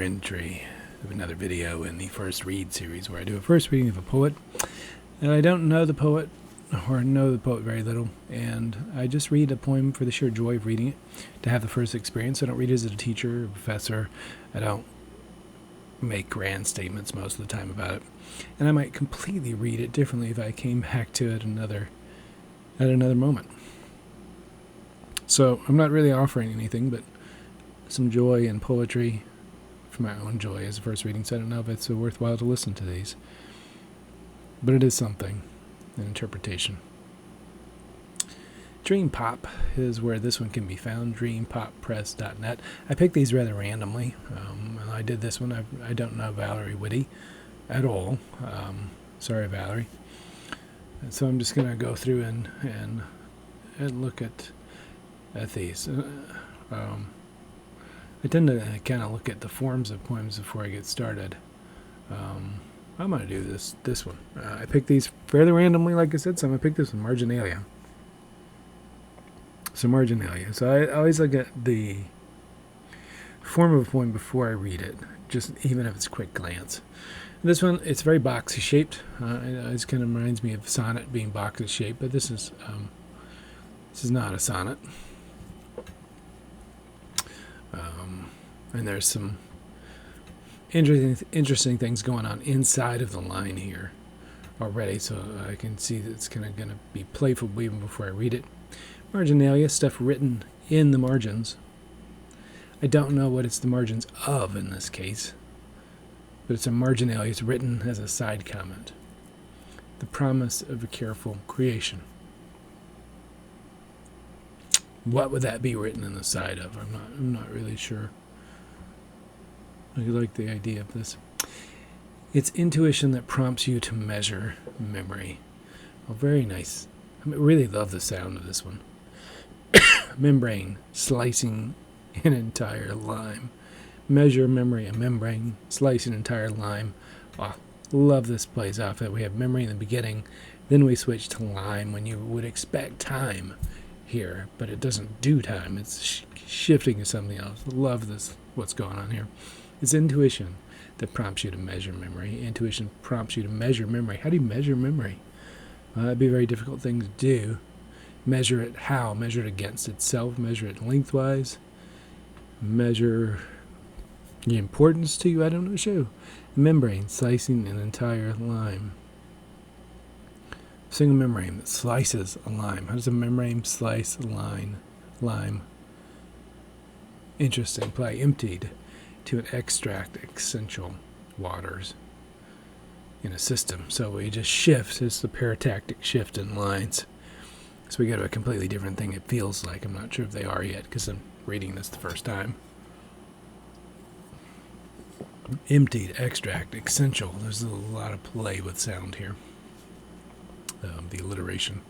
Entry of another video in the First Read series, where I do a first reading of a poet, and I don't know the poet or know the poet very little, and I just read a poem for the sheer joy of reading it, to have the first experience. I don't read it as a teacher or a professor. I don't make grand statements most of the time about it, and I might completely read it differently if I came back to it at another moment. So I'm not really offering anything but some joy and poetry for my own joy as a first reading, so I don't know if it's worthwhile to listen to these. But it is something, an interpretation. Dream Pop is where this one can be found, dreampoppress.net. I picked these rather randomly, and I did this one. I don't know Valerie Witte at all. Sorry, Valerie. And so I'm just going to go through and look at these. I tend to kind of look at the forms of poems before I get started. I'm going to do this one. I picked these fairly randomly, like I said, so I'm going to pick this one, Marginalia. So Marginalia. So I always look at the form of a poem before I read it, just even if it's a quick glance. This one, it's very boxy shaped. It kind of reminds me of sonnet being boxy shaped, but this is not a sonnet. And there's some interesting things going on inside of the line here already, so I can see that it's kind of going to be playful even before I read it. Marginalia, stuff written in the margins. I don't know what it's the margins of in this case, but it's a marginalia. It's written as a side comment. The promise of a careful creation. What would that be written in the side of? I'm not really sure. I like the idea of this. It's intuition that prompts you to measure memory. Oh, very nice. I really love the sound of this one. Membrane, slicing an entire lime. Measure memory, a membrane, slice an entire lime. Oh, love this plays off that we have memory in the beginning, then we switch to lime when you would expect time here, but it doesn't do time. It's shifting to something else. Love this, what's going on here. It's intuition that prompts you to measure memory. Intuition prompts you to measure memory. How do you measure memory? That'd be a very difficult thing to do. Measure it how? Measure it against itself. Measure it lengthwise. Measure the importance to you. I don't know. Show. Membrane, slicing an entire lime. Single membrane that slices a lime. How does a membrane slice a lime? Interesting play. Emptied to extract essential waters in a system. So we just shift. It's the paratactic shift in lines. So we go to a completely different thing, it feels like. I'm not sure if they are yet because I'm reading this the first time. Emptied, extract, essential. There's a lot of play with sound here. The alliteration.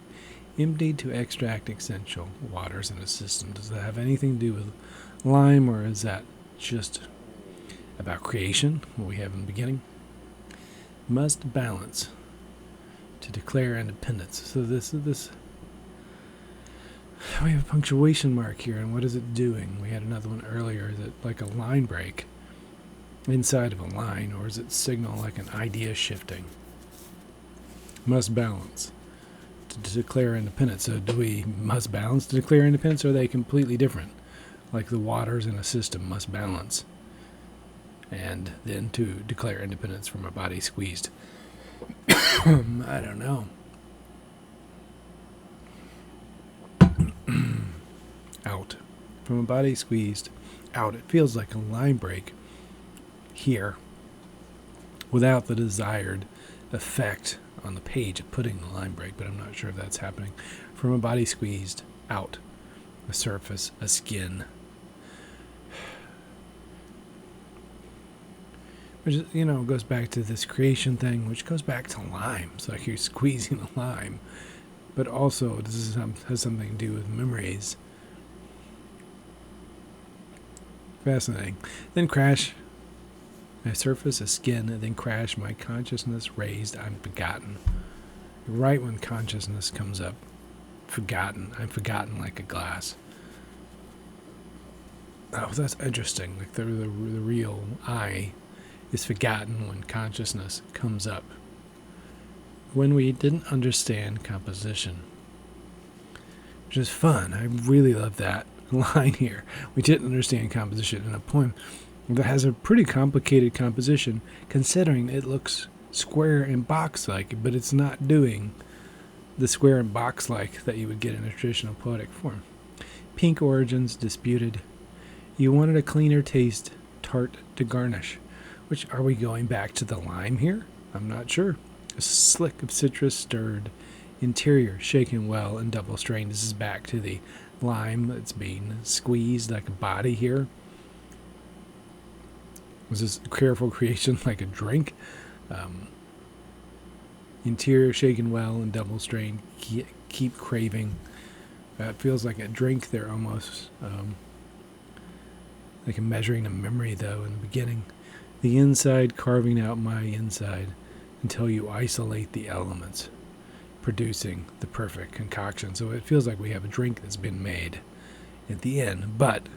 Emptied to extract essential waters in a system. Does that have anything to do with lime, or is that just about creation, what we have in the beginning? Must balance to declare independence. So this we have a punctuation mark here, and what is it doing? We had another one earlier that like a line break inside of a line, or is it signal like an idea shifting? Must balance to declare independence. So do we must balance to declare independence, or are they completely different? Like the waters in a system must balance, and then to declare independence from a body squeezed. I don't know. Out. From a body squeezed out. It feels like a line break here without the desired effect on the page of putting the line break, but I'm not sure if that's happening. From a body squeezed out. A surface, a skin. Which, goes back to this creation thing, which goes back to lime. It's like you're squeezing a lime. But also, this has something to do with memories. Fascinating. Then crash. A surface, a skin, and then crash. My consciousness raised. I'm forgotten. Right when consciousness comes up. Forgotten. I'm forgotten like a glass. Oh, that's interesting. Like the real I is forgotten when consciousness comes up. When we didn't understand composition, which is fun. I really love that line here. We didn't understand composition in a poem that has a pretty complicated composition, considering it looks square and box-like, but it's not doing the square and box-like that you would get in a traditional poetic form. Pink origins disputed. You wanted a cleaner taste, tart to garnish. Which, are we going back to the lime here? I'm not sure. A slick of citrus stirred. Interior shaken well and double strained. This is back to the lime that's being squeezed like a body here. Was this careful creation like a drink? Interior shaken well and double strained. Keep craving. It feels like a drink there almost. Like a measuring a memory though in the beginning. The inside carving out my inside until you isolate the elements, producing the perfect concoction. So it feels like we have a drink that's been made at the end, but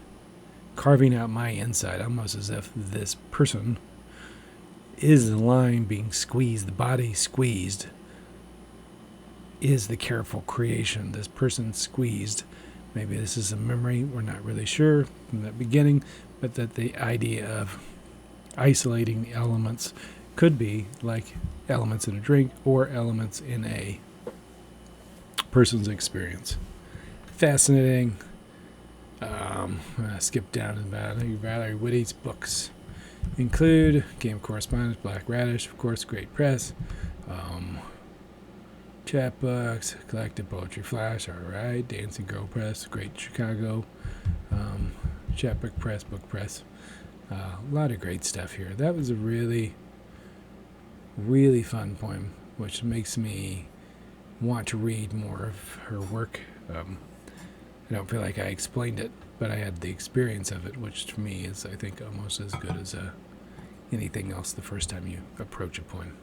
carving out my inside, almost as if this person is the lime being squeezed, the body squeezed, is the careful creation. This person squeezed. Maybe this is a memory, we're not really sure from the beginning, but that the idea of isolating the elements could be like elements in a drink or elements in a person's experience. Fascinating. I'm going to skip down to Valerie Witte's books. Include Game of Correspondence, Black Radish, of course, Great Press, Chapbooks, Collected Poetry Flash, alright, Dancing Girl Press, Great Chicago, Chapbook Press, Book Press. A lot of great stuff here. That was a really, really fun poem, which makes me want to read more of her work. I don't feel like I explained it, but I had the experience of it, which to me is, I think, almost as good as anything else the first time you approach a poem.